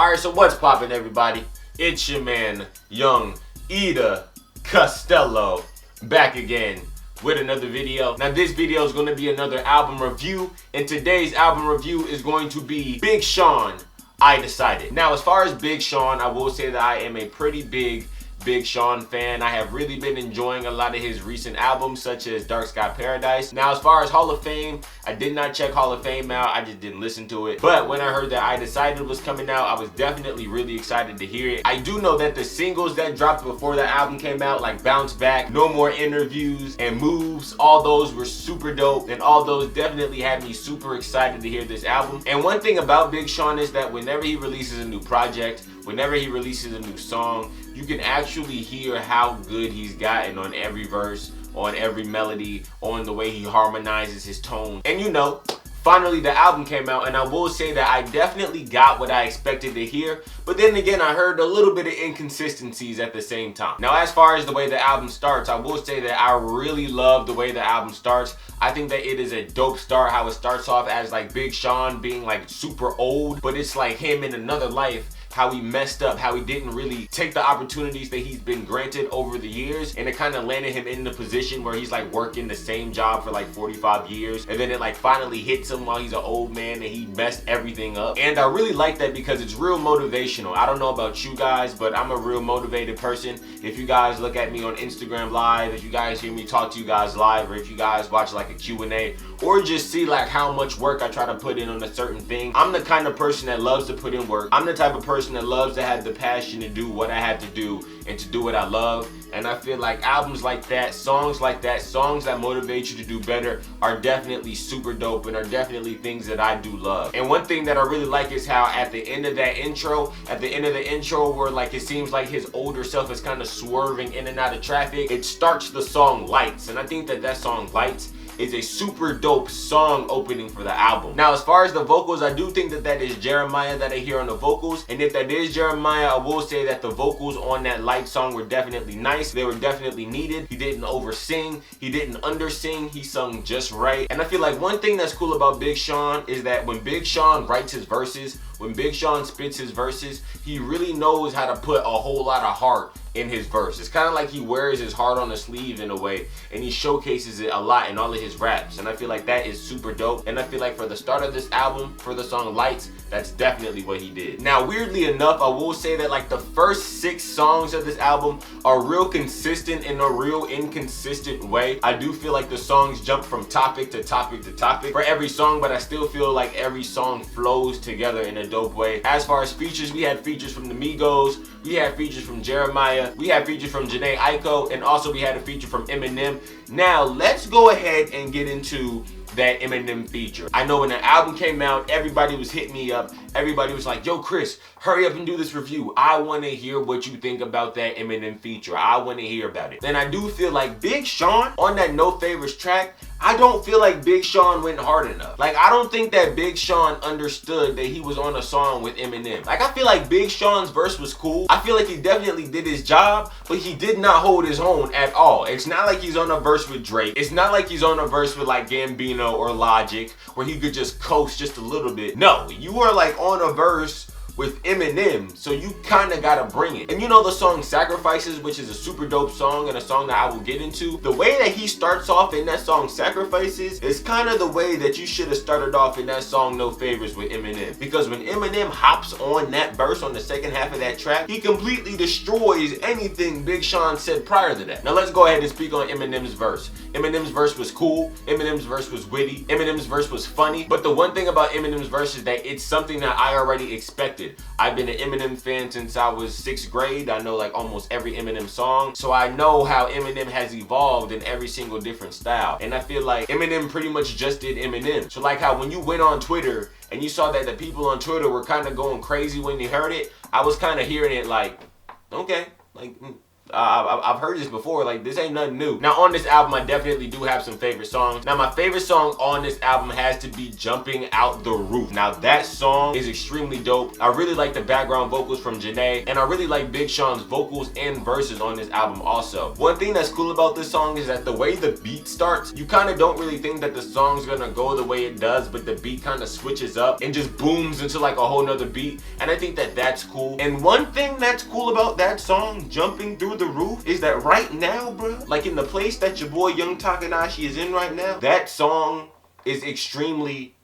Alright, so what's poppin', everybody? It's your man, Young Ida Costello, back again with another video. Now this video is going to be another album review, and today's album review is going to be Big Sean, I Decided. Now as far as Big Sean, I will say that I am a pretty big Big Sean fan. I have really been enjoying a lot of his recent albums, such as Dark Sky Paradise. Now as far as Hall of Fame, I did not check Hall of Fame out, I just didn't listen to it. But when I heard that I Decided was coming out, I was definitely really excited to hear it. I do know that the singles that dropped before the album came out, like Bounce Back, No More Interviews, and Moves, all those were super dope, and all those definitely had me super excited to hear this album. And one thing about Big Sean is that whenever he releases a new project, whenever he releases a new song, you can actually hear how good he's gotten on every verse, on every melody, on the way he harmonizes his tone. And you know, finally the album came out, and I will say that I definitely got what I expected to hear, but then again I heard a little bit of inconsistencies at the same time. Now as far as the way the album starts, I will say that I really love the way the album starts. I think that it is a dope start, how it starts off as like Big Sean being like super old, but it's like him in another life, how he messed up, how he didn't really take the opportunities that he's been granted over the years, and it kind of landed him in the position where he's like working the same job for like 45 years, and then it like finally hits him while he's an old man and he messed everything up. And I really like that because it's real motivational. I don't know about you guys, but I'm a real motivated person. If you guys look at me on Instagram Live, if you guys hear me talk to you guys live, or if you guys watch like a Q&A, or just see like how much work I try to put in on a certain thing, I'm the kind of person that loves to put in work. I'm the type of person that loves to have the passion to do what I have to do and to do what I love. And I feel like albums like that, songs that motivate you to do better are definitely super dope and are definitely things that I do love. And one thing that I really like is how at the end of that intro, where like it seems like his older self is kind of swerving in and out of traffic, it starts the song Lights. And I think that that song Lights is a super dope song opening for the album. Now as far as the vocals, I do think that that is Jeremiah that I hear on the vocals, and if that is Jeremiah, I will say that the vocals on that Light song were definitely nice. They were definitely needed. He didn't oversing, he didn't undersing, he sung just right. And I feel like one thing that's cool about Big Sean is that when Big Sean writes his verses, when Big Sean spits his verses, he really knows how to put a whole lot of heart in his verse. It's kind of like he wears his heart on his sleeve in a way, and he showcases it a lot in all of his raps, and I feel like that is super dope. And I feel like for the start of this album, for the song Lights, that's definitely what he did. Now weirdly enough, I will say that like the first 6 songs of this album are real consistent in a real inconsistent way. I do feel like the songs jump from topic to topic to topic for every song, but I still feel like every song flows together in a dope way. As far as features, we had features from the Migos, we had features from Jeremiah, we had features from Jhené Aiko, and also we had a feature from Eminem. Now let's go ahead and get into that Eminem feature. I know when the album came out, everybody was hitting me up. Everybody was like, yo Chris, hurry up and do this review. I want to hear what you think about that Eminem feature. I want to hear about it. And I do feel like Big Sean on that No Favors track, I don't feel like Big Sean went hard enough. Like I don't think that Big Sean understood that he was on a song with Eminem. Like I feel like Big Sean's verse was cool. I feel like he definitely did his job, but he did not hold his own at all. It's not like he's on a verse with Drake. It's not like he's on a verse with like Gambino or Logic where he could just coast just a little bit. No, you are like on a verse with Eminem, so you kind of gotta bring it. And you know the song Sacrifices, which is a super dope song and a song that I will get into. The way that he starts off in that song Sacrifices is kind of the way that you should have started off in that song No Favors with Eminem. Because when Eminem hops on that verse on the second half of that track, he completely destroys anything Big Sean said prior to that. Now let's go ahead and speak on Eminem's verse. Eminem's verse was cool, Eminem's verse was witty, Eminem's verse was funny, but the one thing about Eminem's verse is that it's something that I already expected. I've been an Eminem fan since I was 6th grade. I know like almost every Eminem song, so I know how Eminem has evolved in every single different style. And I feel like Eminem pretty much just did Eminem. So like how when you went on Twitter and you saw that the people on Twitter were kind of going crazy when they heard it, I was kind of hearing it like, okay, like I've heard this before. Like, this ain't nothing new. Now, on this album, I definitely do have some favorite songs. Now, my favorite song on this album has to be Jumping Out the Roof. Now, that song is extremely dope. I really like the background vocals from Janae, and I really like Big Sean's vocals and verses on this album also. One thing that's cool about this song is that the way the beat starts, you kind of don't really think that the song's gonna go the way it does, but the beat kind of switches up and just booms into like a whole nother beat, and I think that that's cool. And one thing that's cool about that song, Jumping Through the Roof, is that right now, bro, like in the place that your boy Young Takanashi is in right now, that song is extremely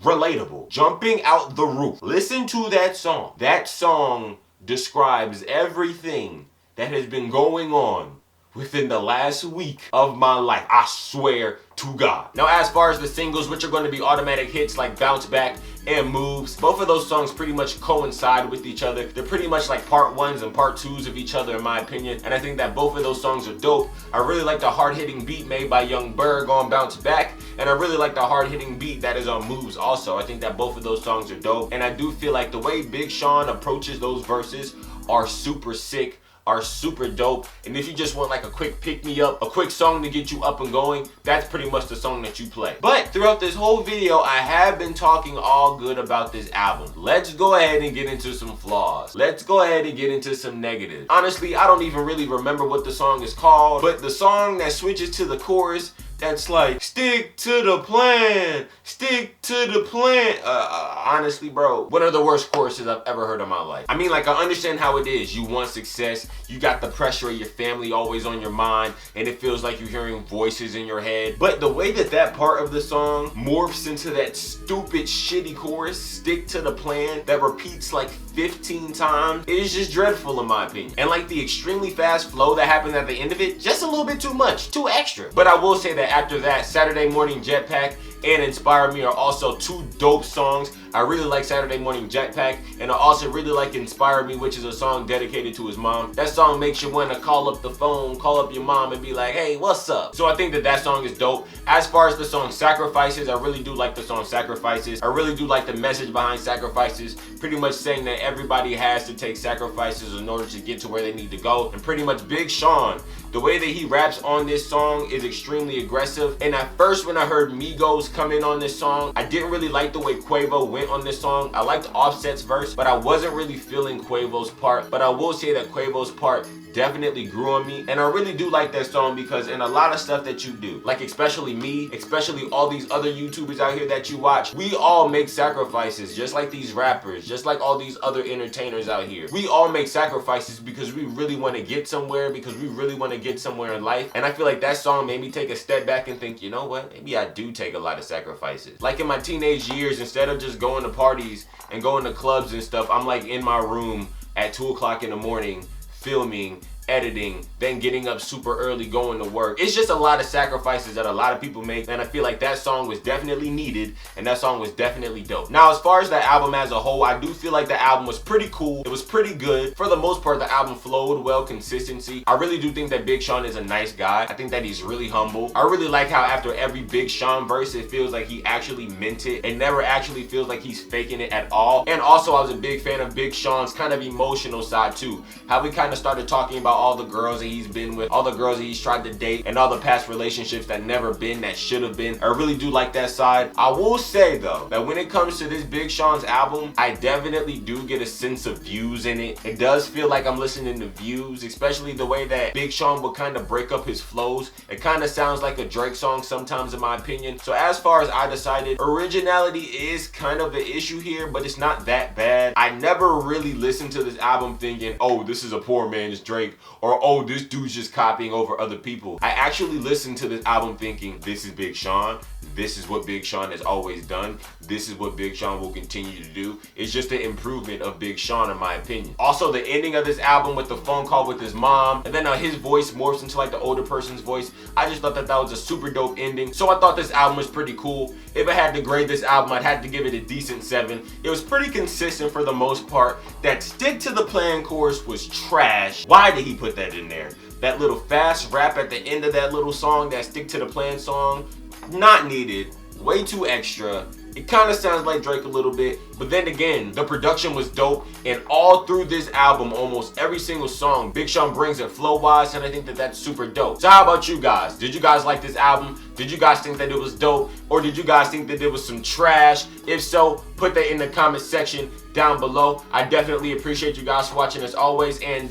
relatable. Jumping Out the Roof. Listen to that song. That song describes everything that has been going on within the last week of my life. I swear to God. Now, as far as the singles, which are going to be automatic hits like Bounce Back and Moves, both of those songs pretty much coincide with each other. They're pretty much like part ones and part twos of each other, in my opinion. And I think that both of those songs are dope. I really like the hard-hitting beat made by Young Berg on Bounce Back. And I really like the hard-hitting beat that is on Moves also. I think that both of those songs are dope. And I do feel like the way Big Sean approaches those verses are super sick, are super dope. And if you just want like a quick pick-me-up, a quick song to get you up and going, that's pretty much the song that you play. But throughout this whole video, I have been talking all good about this album. Let's go ahead and get into some flaws. Let's go ahead and get into some negatives. Honestly, I don't even really remember what the song is called, but the song that switches to the chorus, that's like, stick to the plan, stick to the plan. Honestly, bro, one of the worst choruses I've ever heard in my life. I mean, like, I understand how it is. You want success, you got the pressure of your family always on your mind, and it feels like you're hearing voices in your head. But the way that that part of the song morphs into that stupid, shitty chorus, stick to the plan, that repeats like 15 times, it is just dreadful in my opinion. And like the extremely fast flow that happens at the end of it, just a little bit too much, too extra. But I will say that after that, Saturday Morning Jetpack and Inspire Me are also two dope songs. I really like Saturday Morning Jetpack, and I also really like Inspire Me, which is a song dedicated to his mom. That song makes you want to call up the phone, call up your mom and be like, hey, what's up? So I think that that song is dope. As far as the song Sacrifices, I really do like the song Sacrifices. I really do like the message behind Sacrifices, pretty much saying that everybody has to take sacrifices in order to get to where they need to go. And pretty much Big Sean, the way that he raps on this song is extremely aggressive. And at first, when I heard Migos come in on this song, I didn't really like the way Quavo went on this song. I liked Offset's verse, but I wasn't really feeling Quavo's part. But I will say that Quavo's part definitely grew on me, and I really do like that song because in a lot of stuff that you do, like especially me, especially all these other YouTubers out here that you watch, we all make sacrifices, just like these rappers, just like all these other entertainers out here. We all make sacrifices because we really want to get somewhere, because we really want to get somewhere in life. And I feel like that song made me take a step back and think, you know what, maybe I do take a lot of sacrifices. Like in my teenage years, instead of just going to parties and going to clubs and stuff, I'm like in my room at 2 o'clock in the morning filming, editing, then getting up super early, going to work. It's just a lot of sacrifices that a lot of people make, and I feel like that song was definitely needed, and that song was definitely dope. Now, as far as the album as a whole, I do feel like the album was pretty cool. It was pretty good. For the most part, the album flowed well, consistency. I really do think that Big Sean is a nice guy. I think that he's really humble. I really like how after every Big Sean verse, it feels like he actually meant it. It never actually feels like he's faking it at all. And also, I was a big fan of Big Sean's kind of emotional side too. How we kind of started talking about all the girls that he's been with, all the girls that he's tried to date, and all the past relationships that never been, that should have been. I really do like that side. I will say though, that when it comes to this Big Sean's album, I definitely do get a sense of views in it. It does feel like I'm listening to views, especially the way that Big Sean would kind of break up his flows. It kind of sounds like a Drake song sometimes in my opinion. So as far as I decided, originality is kind of the issue here, but it's not that bad. I never really listened to this album thinking, oh, this is a poor man's Drake, or oh, this dude's just copying over other people. I actually listened to this album thinking, this is Big Sean. This is what Big Sean has always done. This is what Big Sean will continue to do. It's just an improvement of Big Sean in my opinion. Also, the ending of this album with the phone call with his mom, and then his voice morphs into like the older person's voice. I just thought that that was a super dope ending. So I thought this album was pretty cool. If I had to grade this album, I'd have to give it a decent 7. It was pretty consistent for the most part. That stick to the plan chorus was trash. Why did he put that in there? That little fast rap at the end of that little song, that stick to the plan song, not needed, way too extra, It kind of sounds like Drake a little bit, but then again, the production was dope, and all through this album, almost every single song, Big Sean brings it flow-wise, and I think that that's super dope. So how about you guys? Did you guys like this album? Did you guys think that it was dope, or did you guys think that it was some trash? If so, put that in the comment section down below. I definitely appreciate you guys for watching as always, and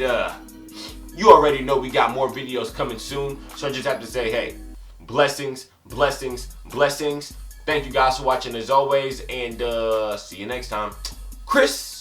you already know we got more videos coming soon, so I just have to say, hey, blessings, blessings, blessings. Thank you guys for watching as always, and see you next time. Chris.